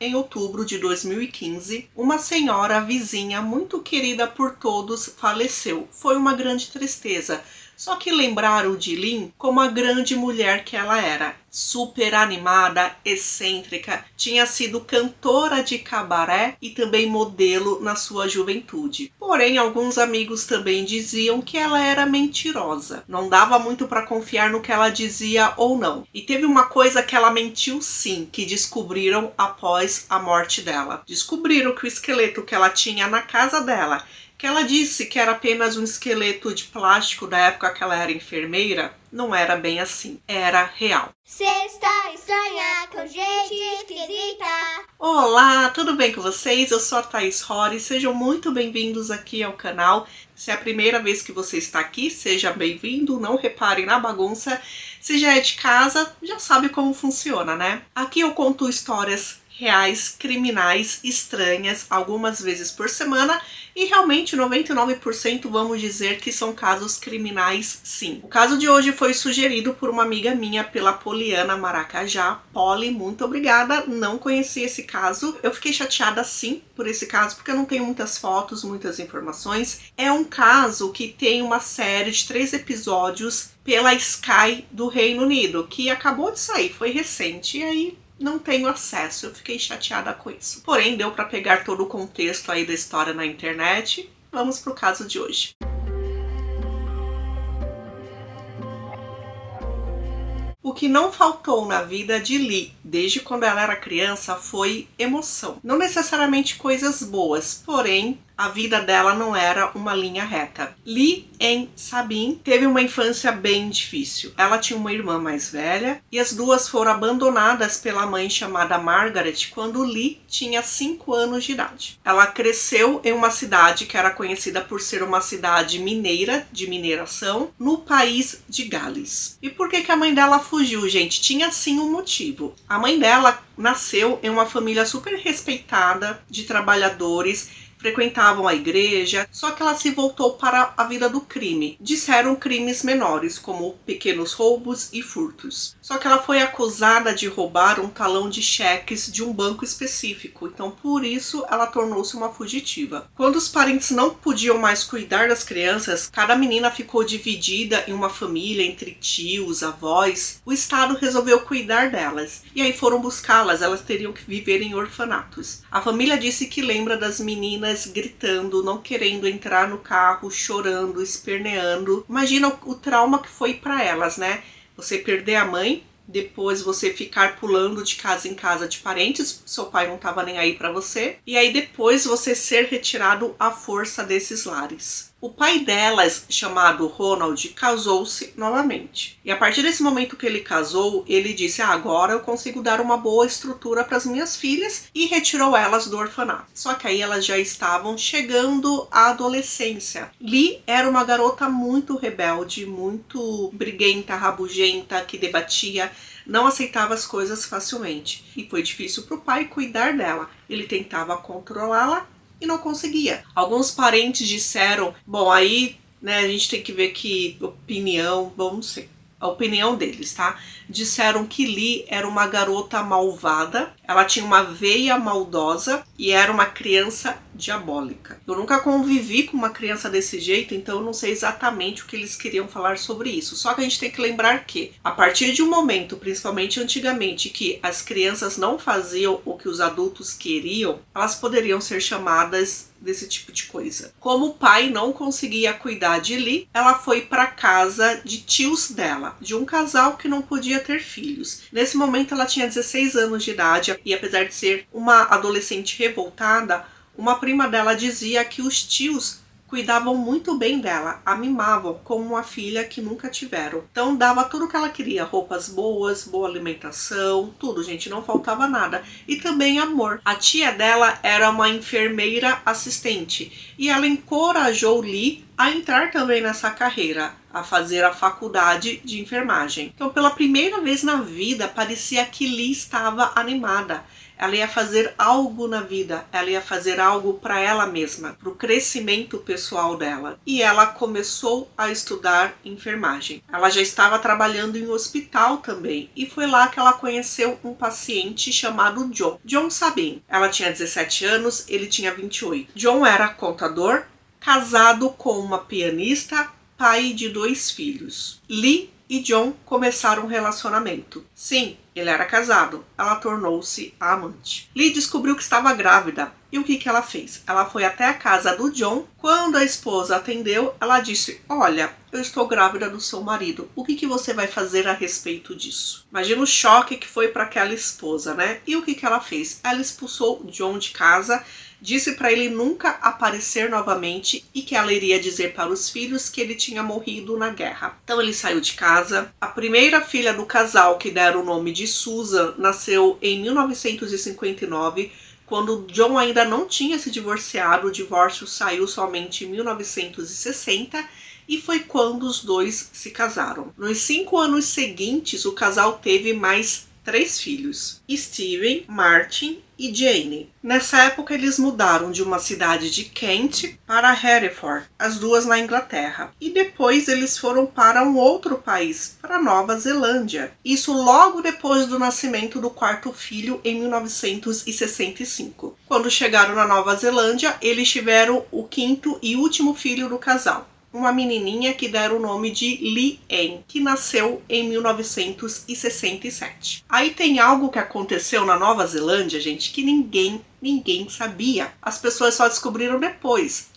em outubro de 2015, uma senhora vizinha muito querida por todos faleceu. Foi uma grande tristeza. Só que lembraram de Lynn como a grande mulher que ela era. Super animada, excêntrica, tinha sido cantora de cabaré e também modelo na sua juventude. Porém, alguns amigos também diziam que ela era mentirosa. Não dava muito para confiar no que ela dizia ou não. E teve uma coisa que ela mentiu sim, que descobriram após a morte dela. Descobriram que o esqueleto que ela tinha na casa dela, que ela disse que era apenas um esqueleto de plástico da época que ela era enfermeira, não era bem assim, era real. Sexta estranha com gente esquisita. Olá, tudo bem com vocês? Eu sou a Thaís Rory, sejam muito bem-vindos aqui ao canal. Se é a primeira vez que você está aqui, seja bem-vindo, não repare na bagunça. Se já é de casa, já sabe como funciona, né? Aqui eu conto histórias reais, criminais, estranhas, algumas vezes por semana, e realmente 99% vamos dizer que são casos criminais, sim. O caso de hoje foi sugerido por uma amiga minha, pela Poliana Maracajá. Poli, muito obrigada, não conheci esse caso. Eu fiquei chateada sim por esse caso, porque eu não tenho muitas fotos, muitas informações. É um caso que tem uma série de 3 episódios pela Sky do Reino Unido, que acabou de sair, foi recente, e aí não tenho acesso, eu fiquei chateada com isso. Porém, deu para pegar todo o contexto aí da história na internet. Vamos pro caso de hoje. O que não faltou na vida de Lee, desde quando ela era criança, foi emoção. Não necessariamente coisas boas, porém a vida dela não era uma linha reta. Lee em Sabine teve uma infância bem difícil. Ela tinha uma irmã mais velha e as duas foram abandonadas pela mãe chamada Margaret quando Lee tinha 5 anos de idade. Ela cresceu em uma cidade que era conhecida por ser uma cidade mineira, de mineração, no país de Gales. E por que a mãe dela fugiu, gente? Tinha sim um motivo. A mãe dela nasceu em uma família super respeitada de trabalhadores, frequentavam a igreja, só que ela se voltou para a vida do crime. Disseram crimes menores, como pequenos roubos e furtos. Só que ela foi acusada de roubar um talão de cheques de um banco específico, então por isso ela tornou-se uma fugitiva. Quando os parentes não podiam mais cuidar das crianças, cada menina ficou dividida em uma família entre tios, avós. O Estado resolveu cuidar delas, e aí foram buscá-las, elas teriam que viver em orfanatos. A família disse que lembra das meninas gritando, não querendo entrar no carro, chorando, esperneando. Imagina o trauma que foi para elas, né? Você perder a mãe, depois você ficar pulando de casa em casa de parentes, seu pai não estava nem aí para você, e aí depois você ser retirado à força desses lares. O pai delas, chamado Ronald, casou-se novamente. E a partir desse momento que ele casou, ele disse: agora eu consigo dar uma boa estrutura para as minhas filhas, e retirou elas do orfanato. Só que aí elas já estavam chegando à adolescência. Lee era uma garota muito rebelde, muito briguenta, rabugenta, que debatia, não aceitava as coisas facilmente. E foi difícil para o pai cuidar dela. Ele tentava controlá-la e não conseguia. Alguns parentes disseram, bom, aí, né, a gente tem que ver que opinião, bom, não sei, a opinião deles, tá? Disseram que Lee era uma garota malvada, ela tinha uma veia maldosa e era uma criança diabólica. Eu nunca convivi com uma criança desse jeito, então eu não sei exatamente o que eles queriam falar sobre isso. Só que a gente tem que lembrar que, a partir de um momento, principalmente antigamente, que as crianças não faziam o que os adultos queriam, elas poderiam ser chamadas desse tipo de coisa. Como o pai não conseguia cuidar de Lee, ela foi para casa de tios dela, de um casal que não podia ter filhos. Nesse momento ela tinha 16 anos de idade e, apesar de ser uma adolescente revoltada, uma prima dela dizia que os tios cuidavam muito bem dela, a mimavam como uma filha que nunca tiveram. Então dava tudo o que ela queria, roupas boas, boa alimentação, tudo, gente, não faltava nada. E também amor. A tia dela era uma enfermeira assistente e ela encorajou Lee a entrar também nessa carreira, a fazer a faculdade de enfermagem. Então, pela primeira vez na vida, parecia que Lee estava animada. Ela ia fazer algo na vida, ela ia fazer algo para ela mesma, para o crescimento pessoal dela. E ela começou a estudar enfermagem. Ela já estava trabalhando em hospital também, e foi lá que ela conheceu um paciente chamado John Sabin. Ela tinha 17 anos, ele tinha 28. John era contador, casado com uma pianista, pai de 2 filhos. Lee e John começaram um relacionamento. Sim, ele era casado. Ela tornou-se a amante. Lee descobriu que estava grávida. E o que ela fez? Ela foi até a casa do John. Quando a esposa atendeu, ela disse: olha, eu estou grávida do seu marido. O que você vai fazer a respeito disso? Imagina o choque que foi para aquela esposa, né? E o que ela fez? Ela expulsou John de casa, disse para ele nunca aparecer novamente e que ela iria dizer para os filhos que ele tinha morrido na guerra. Então ele saiu de casa. A primeira filha do casal, que deram o nome de Susan, nasceu em 1959, quando John ainda não tinha se divorciado. O divórcio saiu somente em 1960 e foi quando os dois se casaram. Nos 5 anos seguintes, o casal teve mais 3 filhos: Steven, Martin e Jane. Nessa época eles mudaram de uma cidade de Kent para Hereford, as duas na Inglaterra. E depois eles foram para um outro país, para Nova Zelândia. Isso logo depois do nascimento do 4º filho, em 1965. Quando chegaram na Nova Zelândia, eles tiveram o 5º e último filho do casal, uma menininha que deram o nome de Lee-Ann, que nasceu em 1967. Aí tem algo que aconteceu na Nova Zelândia, gente, que ninguém sabia. As pessoas só descobriram depois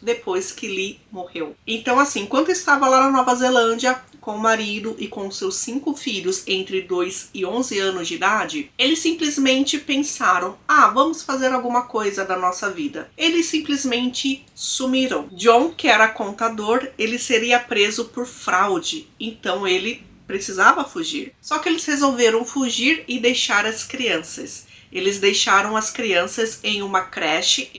que Lee morreu. Então, assim, enquanto estava lá na Nova Zelândia com o marido e com seus 5 filhos entre 2 e 11 anos de idade, eles simplesmente pensaram: vamos fazer alguma coisa da nossa vida. Eles simplesmente sumiram. John, que era contador, ele seria preso por fraude, então ele precisava fugir. Só que eles resolveram fugir e deixar as crianças. Eles deixaram as crianças em uma creche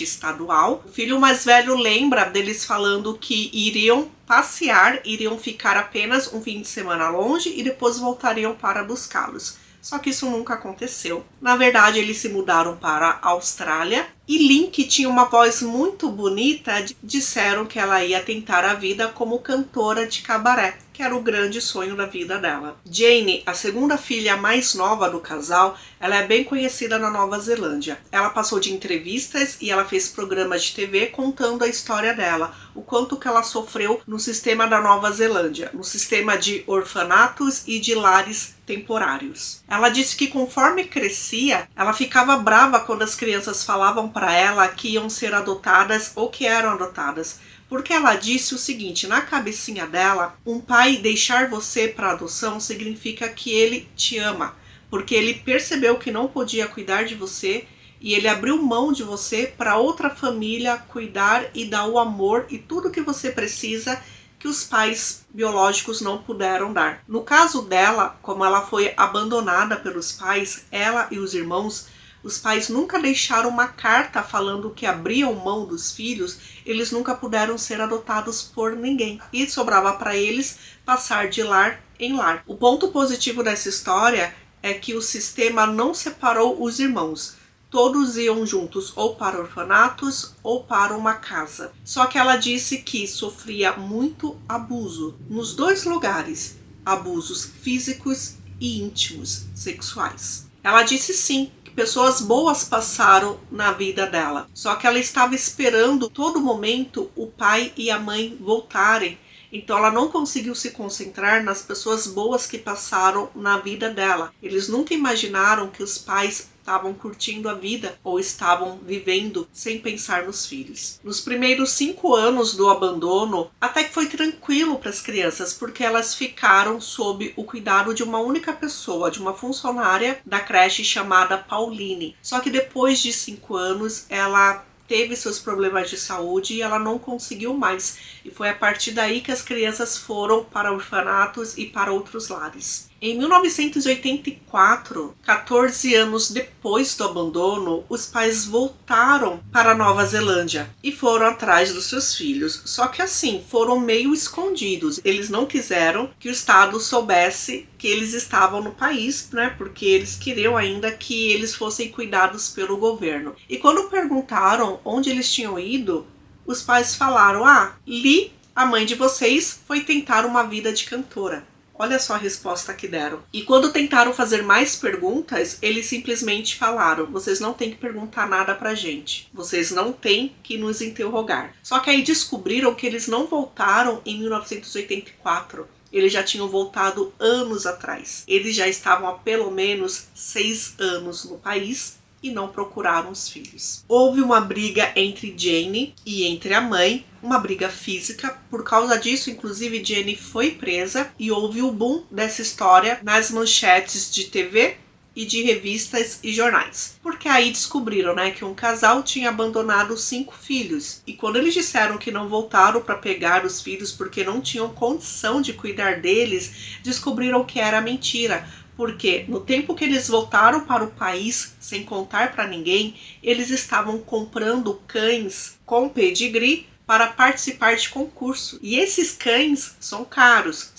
estadual. O filho mais velho lembra deles falando que iriam passear, iriam ficar apenas um fim de semana longe e depois voltariam para buscá-los. Só que isso nunca aconteceu. Na verdade, eles se mudaram para a Austrália e Lynn, que tinha uma voz muito bonita, disseram que ela ia tentar a vida como cantora de cabaré, que era o grande sonho da vida dela. Jane, a segunda filha mais nova do casal, ela é bem conhecida na Nova Zelândia. Ela passou de entrevistas e ela fez programas de TV contando a história dela, o quanto que ela sofreu no sistema da Nova Zelândia, no sistema de orfanatos e de lares temporários. Ela disse que conforme crescia, ela ficava brava quando as crianças falavam para ela que iam ser adotadas ou que eram adotadas. Porque ela disse o seguinte: na cabecinha dela, um pai deixar você para adoção significa que ele te ama, porque ele percebeu que não podia cuidar de você e ele abriu mão de você para outra família cuidar e dar o amor e tudo que você precisa, que os pais biológicos não puderam dar. No caso dela, como ela foi abandonada pelos pais, ela e os irmãos, os pais nunca deixaram uma carta falando que abriam mão dos filhos, eles nunca puderam ser adotados por ninguém. E sobrava para eles passar de lar em lar. O ponto positivo dessa história é que o sistema não separou os irmãos. Todos iam juntos ou para orfanatos ou para uma casa. Só que ela disse que sofria muito abuso nos 2 lugares. Abusos físicos e íntimos, sexuais. Ela disse sim, pessoas boas passaram na vida dela. Só que ela estava esperando todo momento o pai e a mãe voltarem. Então ela não conseguiu se concentrar nas pessoas boas que passaram na vida dela. Eles nunca imaginaram que os pais estavam curtindo a vida ou estavam vivendo sem pensar nos filhos. Nos primeiros 5 anos do abandono, até que foi tranquilo para as crianças, porque elas ficaram sob o cuidado de uma única pessoa, de uma funcionária da creche chamada Pauline. Só que depois de 5 anos, ela teve seus problemas de saúde e ela não conseguiu mais. E foi a partir daí que as crianças foram para orfanatos e para outros lares. Em 1984, 14 anos depois do abandono, os pais voltaram para a Nova Zelândia e foram atrás dos seus filhos. Só que assim, foram meio escondidos. Eles não quiseram que o Estado soubesse que eles estavam no país, né? Porque eles queriam ainda que eles fossem cuidados pelo governo. E quando perguntaram onde eles tinham ido, os pais falaram: Lee, a mãe de vocês, foi tentar uma vida de cantora. Olha só a resposta que deram. E quando tentaram fazer mais perguntas, eles simplesmente falaram: vocês não têm que perguntar nada pra gente. Vocês não têm que nos interrogar. Só que aí descobriram que eles não voltaram em 1984. Eles já tinham voltado anos atrás. Eles já estavam há pelo menos 6 anos no país e não procuraram os filhos. Houve uma briga entre Jane e entre a mãe, uma briga física. Por causa disso, inclusive, Jane foi presa e houve o boom dessa história nas manchetes de TV e de revistas e jornais. Porque aí descobriram, né, que um casal tinha abandonado 5 filhos. E quando eles disseram que não voltaram para pegar os filhos porque não tinham condição de cuidar deles, descobriram que era mentira. Porque no tempo que eles voltaram para o país, sem contar para ninguém, eles estavam comprando cães com pedigree para participar de concurso. E esses cães são caros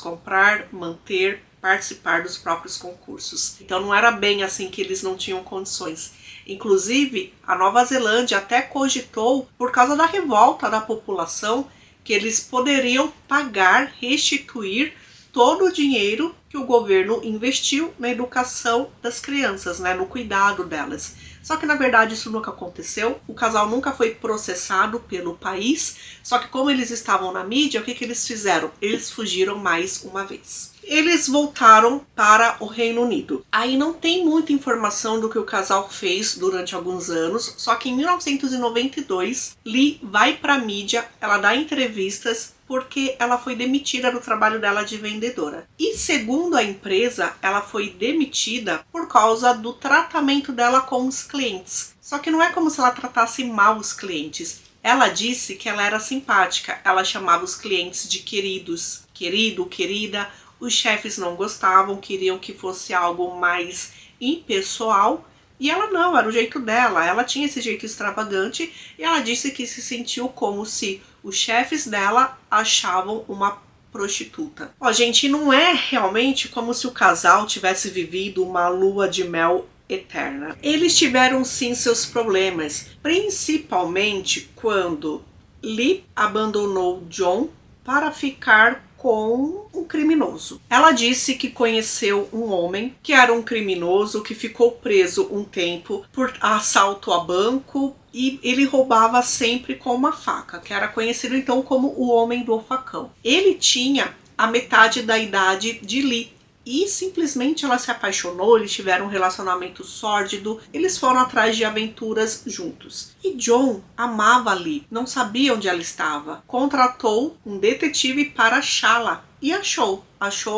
comprar, manter, participar dos próprios concursos. Então não era bem assim que eles não tinham condições. Inclusive, a Nova Zelândia até cogitou, por causa da revolta da população, que eles poderiam pagar, restituir todo o dinheiro que o governo investiu na educação das crianças, né, no cuidado delas. Só que na verdade isso nunca aconteceu, o casal nunca foi processado pelo país, só que como eles estavam na mídia, o que eles fizeram? Eles fugiram mais uma vez. Eles voltaram para o Reino Unido. Aí não tem muita informação do que o casal fez durante alguns anos, só que em 1992, Lee vai para a mídia, ela dá entrevistas porque ela foi demitida do trabalho dela de vendedora. E segundo a empresa, ela foi demitida por causa do tratamento dela com os clientes. Só que não é como se ela tratasse mal os clientes. Ela disse que ela era simpática, ela chamava os clientes de queridos, querido, querida. Os chefes não gostavam, queriam que fosse algo mais impessoal. E ela não, era o jeito dela, ela tinha esse jeito extravagante e ela disse que se sentiu como se os chefes dela achavam uma prostituta. Ó, gente, não é realmente como se o casal tivesse vivido uma lua de mel eterna. Eles tiveram sim seus problemas, principalmente quando Lee abandonou John para ficar com um criminoso. Ela disse que conheceu um homem que era um criminoso, que ficou preso um tempo por assalto a banco e ele roubava sempre com uma faca, que era conhecido então como o homem do facão. Ele tinha a metade da idade de Lee. E simplesmente ela se apaixonou, eles tiveram um relacionamento sórdido, eles foram atrás de aventuras juntos. E John amava Lee, não sabia onde ela estava. Contratou um detetive para achá-la e achou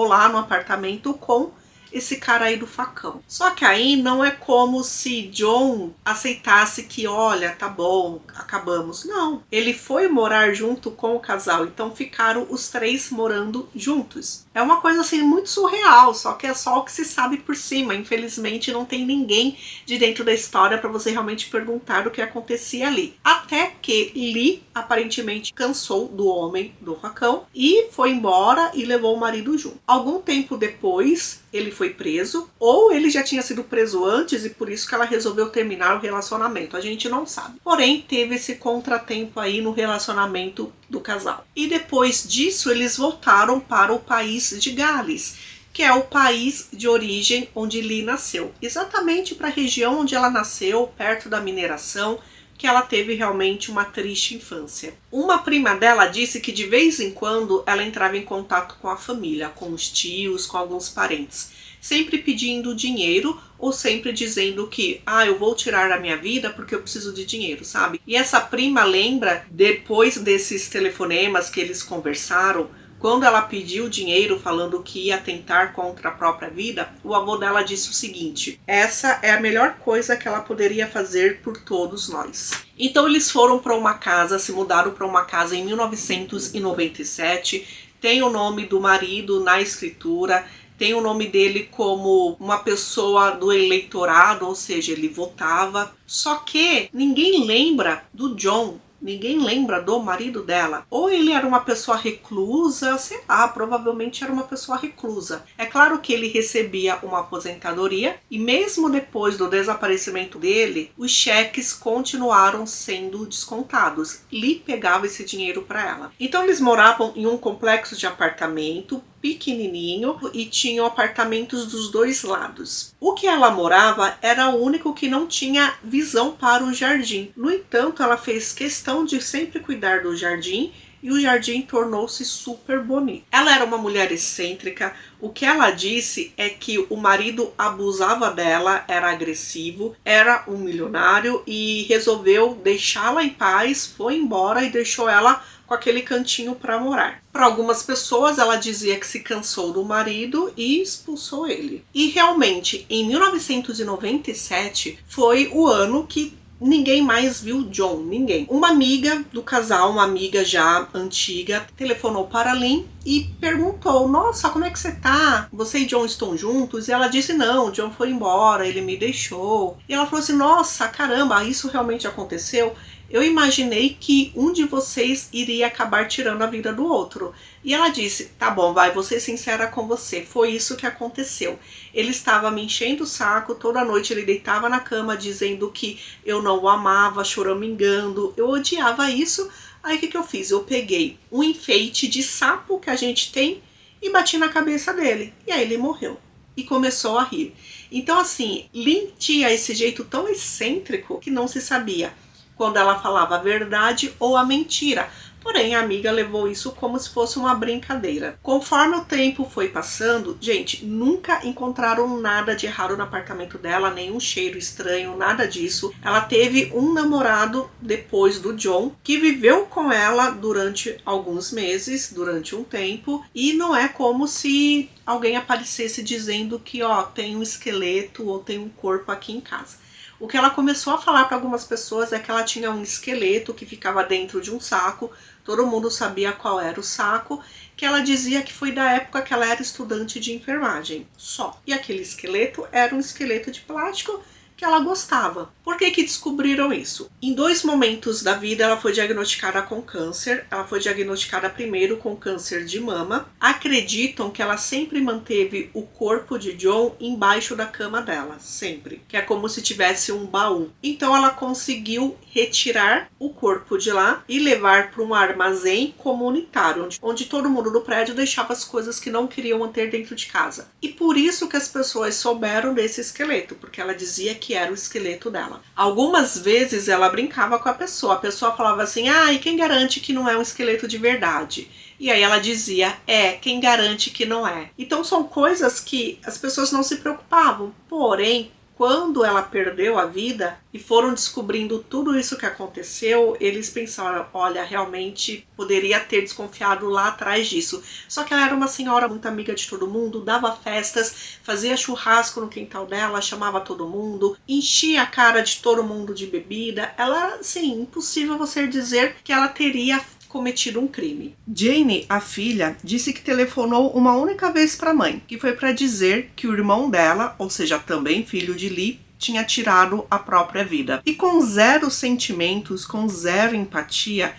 lá no apartamento com esse cara aí do facão. Só que aí não é como se John aceitasse que, olha, tá bom, acabamos. Não, ele foi morar junto com o casal, então ficaram os 3 morando juntos. É uma coisa assim muito surreal, só que é só o que se sabe por cima. Infelizmente não tem ninguém de dentro da história para você realmente perguntar o que acontecia ali. Até que Lee aparentemente cansou do homem do facão e foi embora e levou o marido junto. Algum tempo depois ele foi preso, ou ele já tinha sido preso antes e por isso que ela resolveu terminar o relacionamento. A gente não sabe. Porém, teve esse contratempo aí no relacionamento do casal. E depois disso, eles voltaram para o país de Gales, que é o país de origem onde Lee nasceu. Exatamente para a região onde ela nasceu, perto da mineração, que ela teve realmente uma triste infância. Uma prima dela disse que de vez em quando ela entrava em contato com a família, com os tios, com alguns parentes, sempre pedindo dinheiro ou sempre dizendo que, eu vou tirar a minha vida porque eu preciso de dinheiro, sabe? E essa prima lembra, depois desses telefonemas que eles conversaram, quando ela pediu dinheiro falando que ia tentar contra a própria vida, o avô dela disse o seguinte: essa é a melhor coisa que ela poderia fazer por todos nós. Então eles foram para uma casa, se mudaram para uma casa em 1997, tem o nome do marido na escritura, tem o nome dele como uma pessoa do eleitorado, ou seja, ele votava. Só que ninguém lembra do John. Ninguém lembra do marido dela. Ou ele era uma pessoa reclusa, sei lá, provavelmente era uma pessoa reclusa. É claro que ele recebia uma aposentadoria e mesmo depois do desaparecimento dele, os cheques continuaram sendo descontados. Lee pegava esse dinheiro para ela. Então eles moravam em um complexo de apartamento pequenininho e tinham apartamentos dos dois lados. O que ela morava era o único que não tinha visão para o jardim. No entanto, ela fez questão de sempre cuidar do jardim e o jardim tornou-se super bonito. Ela era uma mulher excêntrica. O que ela disse é que o marido abusava dela, era agressivo, era um milionário e resolveu deixá-la em paz, foi embora e deixou ela com aquele cantinho para morar. Para algumas pessoas, ela dizia que se cansou do marido e expulsou ele. E realmente, em 1997, foi o ano que ninguém mais viu John, ninguém. Uma amiga do casal, uma amiga já antiga, telefonou para Lynn e perguntou: nossa, como é que você tá? Você e John estão juntos? E ela disse: não, John foi embora, ele me deixou. E ela falou assim: nossa, caramba, isso realmente aconteceu? Eu imaginei que um de vocês iria acabar tirando a vida do outro. E ela disse: tá bom, vou ser sincera com você, foi isso que aconteceu. Ele estava me enchendo o saco, toda noite ele deitava na cama dizendo que eu não o amava, choramingando, eu odiava isso. Aí o que eu fiz? Eu peguei um enfeite de sapo que a gente tem e bati na cabeça dele. E aí ele morreu. E começou a rir. Então assim, Lynn tinha esse jeito tão excêntrico que não se sabia quando ela falava a verdade ou a mentira. Porém, a amiga levou isso como se fosse uma brincadeira. Conforme o tempo foi passando, gente, nunca encontraram nada de errado no apartamento dela, nenhum cheiro estranho, nada disso. Ela teve um namorado depois do John, que viveu com ela durante alguns meses, durante um tempo, e não é como se alguém aparecesse dizendo que, ó, tem um esqueleto ou tem um corpo aqui em casa. O que ela começou a falar para algumas pessoas é que ela tinha um esqueleto que ficava dentro de um saco, todo mundo sabia qual era o saco, que ela dizia que foi da época que ela era estudante de enfermagem, só. E aquele esqueleto era um esqueleto de plástico que ela gostava. Por que descobriram isso? Em 2 momentos da vida ela foi diagnosticada com câncer. Ela foi diagnosticada primeiro com câncer de mama. Acreditam que ela sempre manteve o corpo de John embaixo da cama dela, sempre. Que é como se tivesse um baú. Então ela conseguiu retirar o corpo de lá e levar para um armazém comunitário, onde todo mundo do prédio deixava as coisas que não queriam manter dentro de casa. E por isso que as pessoas souberam desse esqueleto, porque ela dizia que era o esqueleto dela. Algumas vezes ela brincava com a pessoa falava assim: ah, e quem garante que não é um esqueleto de verdade? E aí ela dizia: quem garante que não é? Então são coisas que as pessoas não se preocupavam, porém, quando ela perdeu a vida e foram descobrindo tudo isso que aconteceu, eles pensaram: olha, realmente poderia ter desconfiado lá atrás disso. Só que ela era uma senhora muito amiga de todo mundo, dava festas, fazia churrasco no quintal dela, chamava todo mundo, enchia a cara de todo mundo de bebida. Ela era, assim, impossível você dizer que ela teria cometido um crime. Jane, a filha, disse que telefonou uma única vez para a mãe, que foi para dizer que o irmão dela, ou seja, também filho de Lee, tinha tirado a própria vida. E com zero sentimentos, com zero empatia,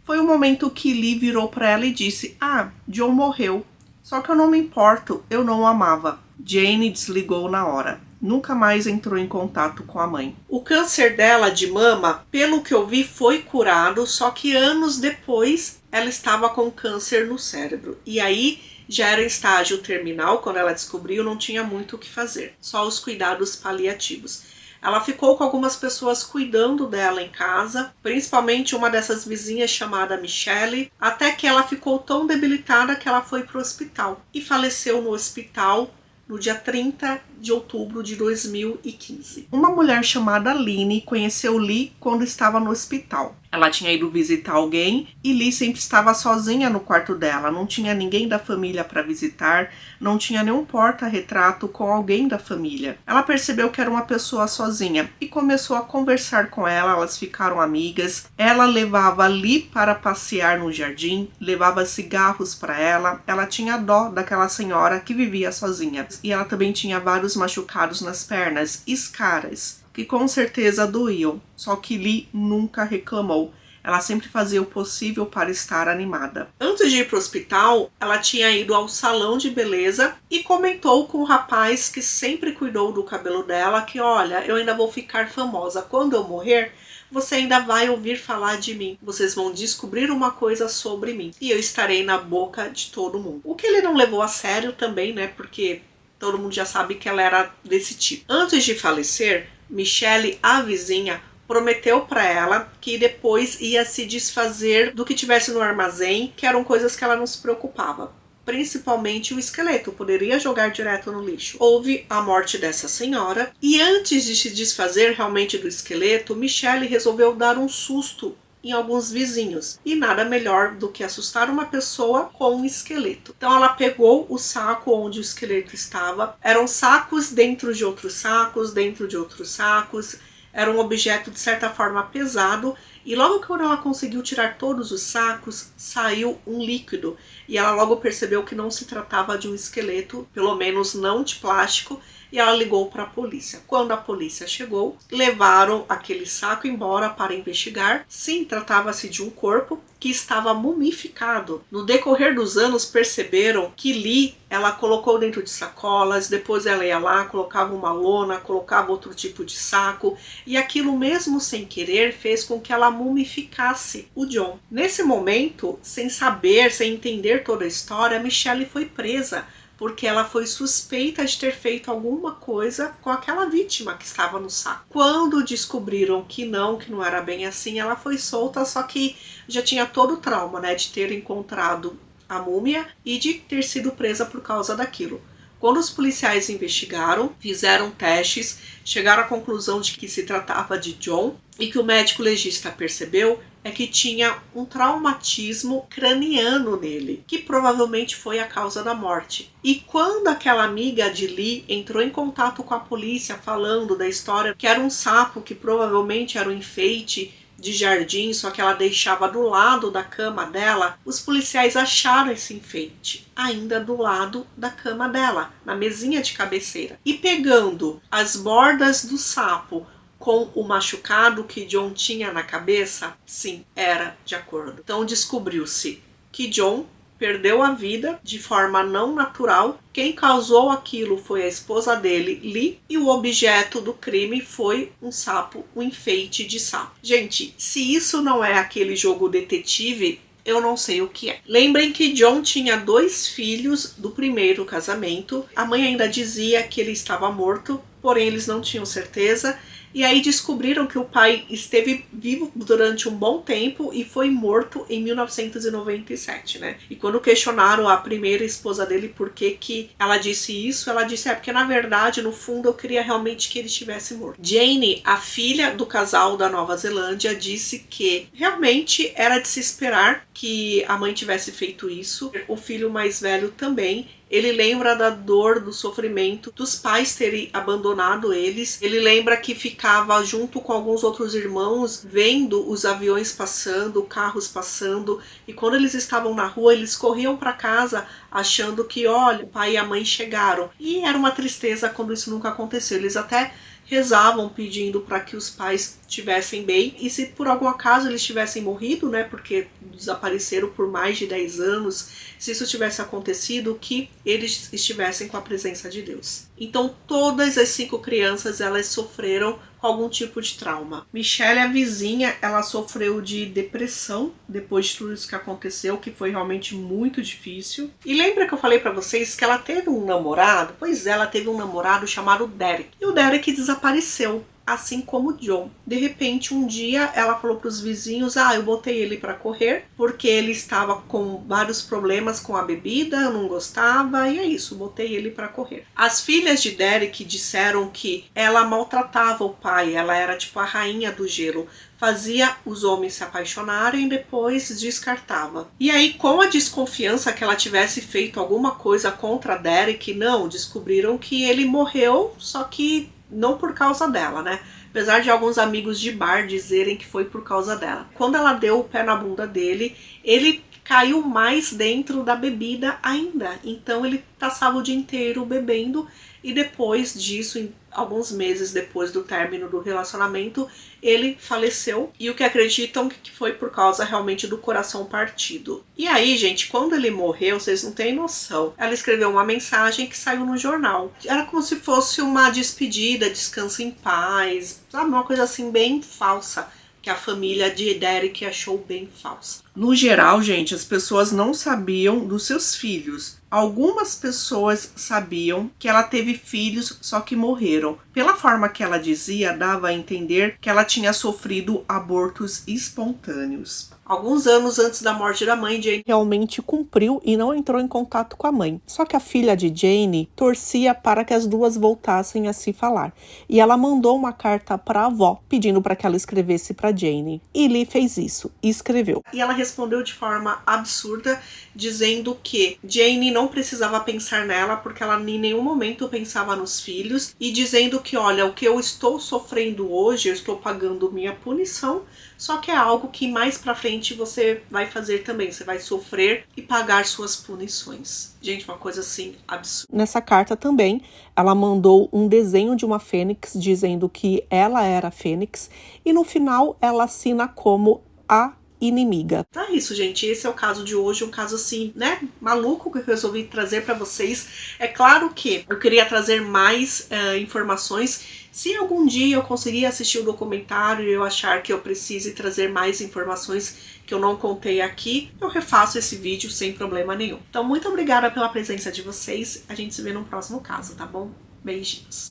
foi o momento que Lee virou para ela e disse: ah, John morreu, só que eu não me importo, eu não o amava. Jane desligou na hora. Nunca mais entrou em contato com a mãe. O câncer dela de mama, pelo que eu vi, foi curado, só que anos depois ela estava com câncer no cérebro. E aí já era estágio terminal, quando ela descobriu, não tinha muito o que fazer, só os cuidados paliativos. Ela ficou com algumas pessoas cuidando dela em casa, principalmente uma dessas vizinhas chamada Michelle, até que ela ficou tão debilitada que ela foi para o hospital e faleceu no hospital no dia 30 de outubro de 2015. Uma mulher chamada Lynne conheceu Lee quando estava no hospital. Ela tinha ido visitar alguém e Lee sempre estava sozinha no quarto dela. Não tinha ninguém da família para visitar, não tinha nenhum porta-retrato com alguém da família. Ela percebeu que era uma pessoa sozinha e começou a conversar com ela, elas ficaram amigas. Ela levava Lee para passear no jardim, levava cigarros para ela. Ela tinha dó daquela senhora que vivia sozinha. E ela também tinha vários machucados nas pernas, escaras, que com certeza doíam, só que Lee nunca reclamou. Ela sempre fazia o possível para estar animada. Antes de ir para o hospital, ela tinha ido ao salão de beleza e comentou com o rapaz que sempre cuidou do cabelo dela que, olha, eu ainda vou ficar famosa. Quando eu morrer, você ainda vai ouvir falar de mim. Vocês vão descobrir uma coisa sobre mim. E eu estarei na boca de todo mundo. O que ele não levou a sério também, né? Porque todo mundo já sabe que ela era desse tipo. Antes de falecer, Michelle, a vizinha, prometeu para ela que depois ia se desfazer do que tivesse no armazém, que eram coisas que ela não se preocupava. Principalmente o esqueleto, poderia jogar direto no lixo. Houve a morte dessa senhora e antes de se desfazer realmente do esqueleto, Michelle resolveu dar um susto em alguns vizinhos. E nada melhor do que assustar uma pessoa com um esqueleto. Então ela pegou o saco onde o esqueleto estava. Eram sacos dentro de outros sacos, dentro de outros sacos. Era um objeto de certa forma pesado. E logo que ela conseguiu tirar todos os sacos, saiu um líquido. E ela logo percebeu que não se tratava de um esqueleto, pelo menos não de plástico. E ela ligou para a polícia. Quando a polícia chegou, levaram aquele saco embora para investigar. Sim, tratava-se de um corpo que estava mumificado. No decorrer dos anos perceberam que Lee, ela colocou dentro de sacolas, depois ela ia lá, colocava uma lona, colocava outro tipo de saco, e aquilo mesmo sem querer fez com que ela mumificasse o John. Nesse momento, sem saber, sem entender toda a história, Michelle foi presa, porque ela foi suspeita de ter feito alguma coisa com aquela vítima que estava no saco. Quando descobriram que não era bem assim, ela foi solta, só que já tinha todo o trauma, né, de ter encontrado a múmia e de ter sido presa por causa daquilo. Quando os policiais investigaram, fizeram testes, chegaram à conclusão de que se tratava de John, e que o médico legista percebeu é que tinha um traumatismo craniano nele, que provavelmente foi a causa da morte. E quando aquela amiga de Lee entrou em contato com a polícia falando da história, que era um sapo que provavelmente era um enfeite de jardim, só que ela deixava do lado da cama dela, os policiais acharam esse enfeite ainda do lado da cama dela, na mesinha de cabeceira. E pegando as bordas do sapo com o machucado que John tinha na cabeça, sim, era de acordo. Então descobriu-se que John perdeu a vida de forma não natural. Quem causou aquilo foi a esposa dele, Lee, e o objeto do crime foi um sapo, um enfeite de sapo. Gente, se isso não é aquele jogo detetive, eu não sei o que é. Lembrem que John tinha 2 filhos do primeiro casamento. A mãe ainda dizia que ele estava morto, porém eles não tinham certeza. E aí descobriram que o pai esteve vivo durante um bom tempo e foi morto em 1997, né? E quando questionaram a primeira esposa dele por que ela disse isso, ela disse, porque na verdade, no fundo, eu queria realmente que ele estivesse morto. Jane, a filha do casal da Nova Zelândia, disse que realmente era de se esperar que a mãe tivesse feito isso. O filho mais velho também. Ele lembra da dor, do sofrimento dos pais terem abandonado eles. Ele lembra que ficava junto com alguns outros irmãos, vendo os aviões passando, carros passando. E quando eles estavam na rua, eles corriam para casa achando que, olha, o pai e a mãe chegaram. E era uma tristeza quando isso nunca aconteceu. Eles até rezavam pedindo para que os pais estivessem bem, e se por algum acaso eles tivessem morrido, né, porque desapareceram por mais de 10 anos, se isso tivesse acontecido, que eles estivessem com a presença de Deus. Então todas as 5 crianças, elas sofreram com algum tipo de trauma. Michelle, a vizinha, ela sofreu de depressão depois de tudo isso que aconteceu, que foi realmente muito difícil. E lembra que eu falei pra vocês que ela teve um namorado? Pois é, ela teve um namorado chamado Derek. E o Derek desapareceu. assim como John. De repente, um dia ela falou para os vizinhos: eu botei ele para correr porque ele estava com vários problemas com a bebida, eu não gostava, e é isso, botei ele para correr. As filhas de Derek disseram que ela maltratava o pai, ela era tipo a rainha do gelo, fazia os homens se apaixonarem e depois descartava. E aí, com a desconfiança que ela tivesse feito alguma coisa contra Derek, não, descobriram que ele morreu, só que não por causa dela, né? Apesar de alguns amigos de bar dizerem que foi por causa dela. Quando ela deu o pé na bunda dele, ele caiu mais dentro da bebida ainda. Então ele passava o dia inteiro bebendo e depois disso, alguns meses depois do término do relacionamento, ele faleceu. E o que acreditam que foi por causa realmente do coração partido. E aí, gente, quando ele morreu, vocês não têm noção. Ela escreveu uma mensagem que saiu no jornal. Era como se fosse uma despedida, descansa em paz, sabe? Uma coisa assim bem falsa, que a família de Derek achou bem falsa. No geral, gente, as pessoas não sabiam dos seus filhos. Algumas pessoas sabiam que ela teve filhos, só que morreram. Pela forma que ela dizia, dava a entender que ela tinha sofrido abortos espontâneos. Alguns anos antes da morte da mãe, Jane realmente cumpriu e não entrou em contato com a mãe. Só que a filha de Jane torcia para que as duas voltassem a se falar. E ela mandou uma carta para a avó, pedindo para que ela escrevesse para Jane. E Lee fez isso, e escreveu. E ela respondeu de forma absurda, dizendo que Jane não precisava pensar nela, porque ela em nenhum momento pensava nos filhos, e dizendo que, olha, o que eu estou sofrendo hoje, eu estou pagando minha punição, só que é algo que mais pra frente você vai fazer também, você vai sofrer e pagar suas punições. Gente, uma coisa assim, absurda. Nessa carta também, ela mandou um desenho de uma fênix, dizendo que ela era a fênix, e no final ela assina como a inimiga. Então é isso, gente. Esse é o caso de hoje, um caso assim, né, maluco, que eu resolvi trazer para vocês. É claro que eu queria trazer mais informações. Se algum dia eu conseguir assistir o documentário e eu achar que eu precise trazer mais informações que eu não contei aqui, eu refaço esse vídeo sem problema nenhum. Então, muito obrigada pela presença de vocês. A gente se vê no próximo caso, tá bom? Beijinhos.